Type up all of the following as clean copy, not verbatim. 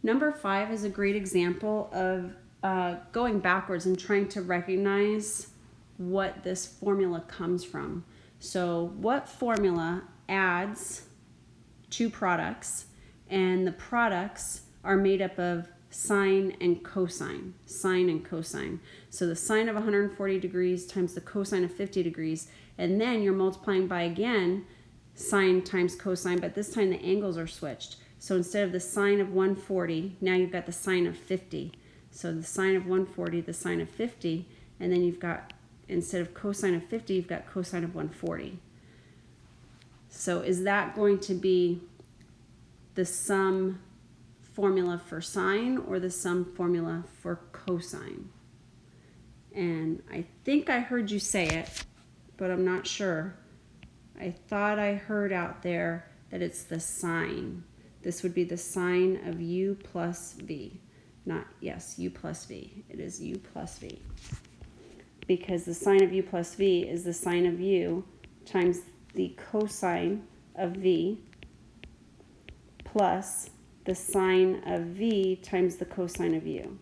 Number 5 is a great example of going backwards and trying to recognize what this formula comes from. So what formula adds two products, and the products are made up of sine and cosine, sine and cosine. So the sine of 140 degrees times the cosine of 50 degrees, and then you're multiplying by, again, sine times cosine, but this time the angles are switched. So instead of the sine of 140, now you've got the sine of 50. So the sine of 140, the sine of 50, and then you've got, instead of cosine of 50, you've got cosine of 140. So is that going to be the sum formula for sine or the sum formula for cosine? And I think I heard you say it, but I'm not sure. I thought I heard out there that it's the sine. This would be the sine of u plus v. Not, yes, u plus v. It is u plus v. Because the sine of u plus v is the sine of u times the cosine of v plus the sine of v times the cosine of u.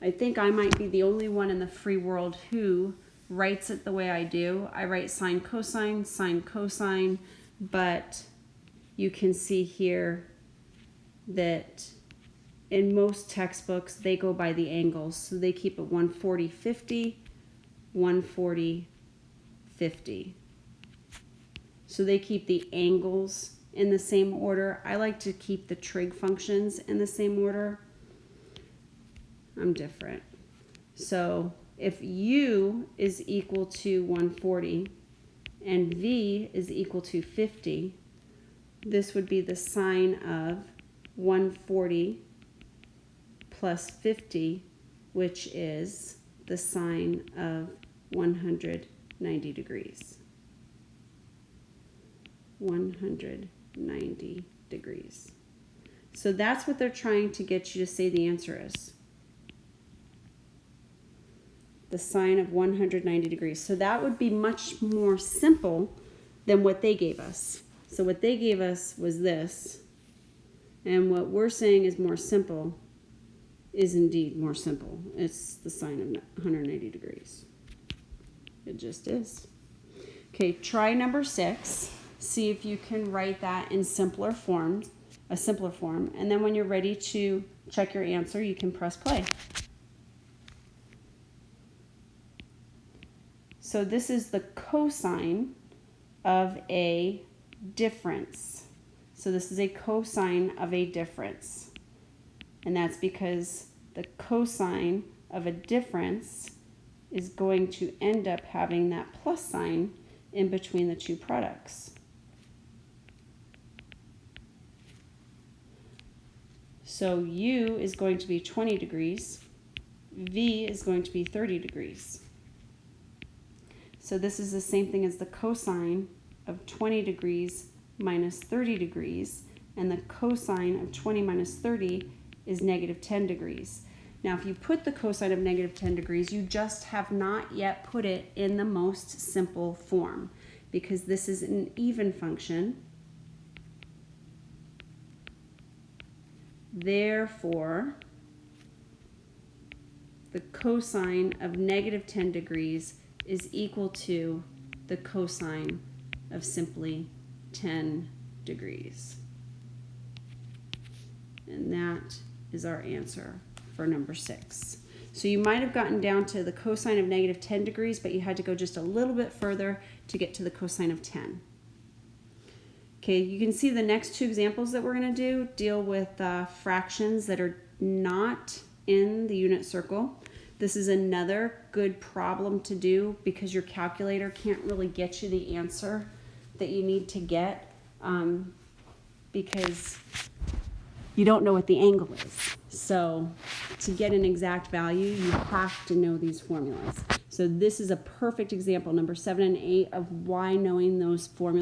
I think I might be the only one in the free world who writes it the way I do. I write sine cosine, but you can see here that in most textbooks they go by the angles. So they keep it 140, 50, 140, 50. So they keep the angles in the same order. I like to keep the trig functions in the same order. I'm different. So if u is equal to 140 and v is equal to 50, this would be the sine of 140 plus 50, which is the sine of 190 degrees. 190 degrees. So that's what they're trying to get you to say the answer is. The sine of 190 degrees. So that would be much more simple than what they gave us. So what they gave us was this, and what we're saying is more simple is indeed more simple. It's the sine of 180 degrees. It just is. Okay, try number 6. See if you can write that in a simpler form, and then when you're ready to check your answer, you can press play. So this is the cosine of a difference. So this is a cosine of a difference. And that's because the cosine of a difference is going to end up having that plus sign in between the two products. So u is going to be 20 degrees, v is going to be 30 degrees. So this is the same thing as the cosine of 20 degrees minus 30 degrees, and the cosine of 20 minus 30 is negative 10 degrees. Now if you put the cosine of negative 10 degrees, you just have not yet put it in the most simple form, because this is an even function. Therefore, the cosine of negative 10 degrees is equal to the cosine of simply 10 degrees. And that is our answer for number 6. So you might have gotten down to the cosine of negative 10 degrees, but you had to go just a little bit further to get to the cosine of 10. Okay, you can see the next two examples that we're going to deal with fractions that are not in the unit circle. This is another good problem to do because your calculator can't really get you the answer that you need to get because you don't know what the angle is. So to get an exact value, you have to know these formulas. So this is a perfect example, number 7 and 8, of why knowing those formulas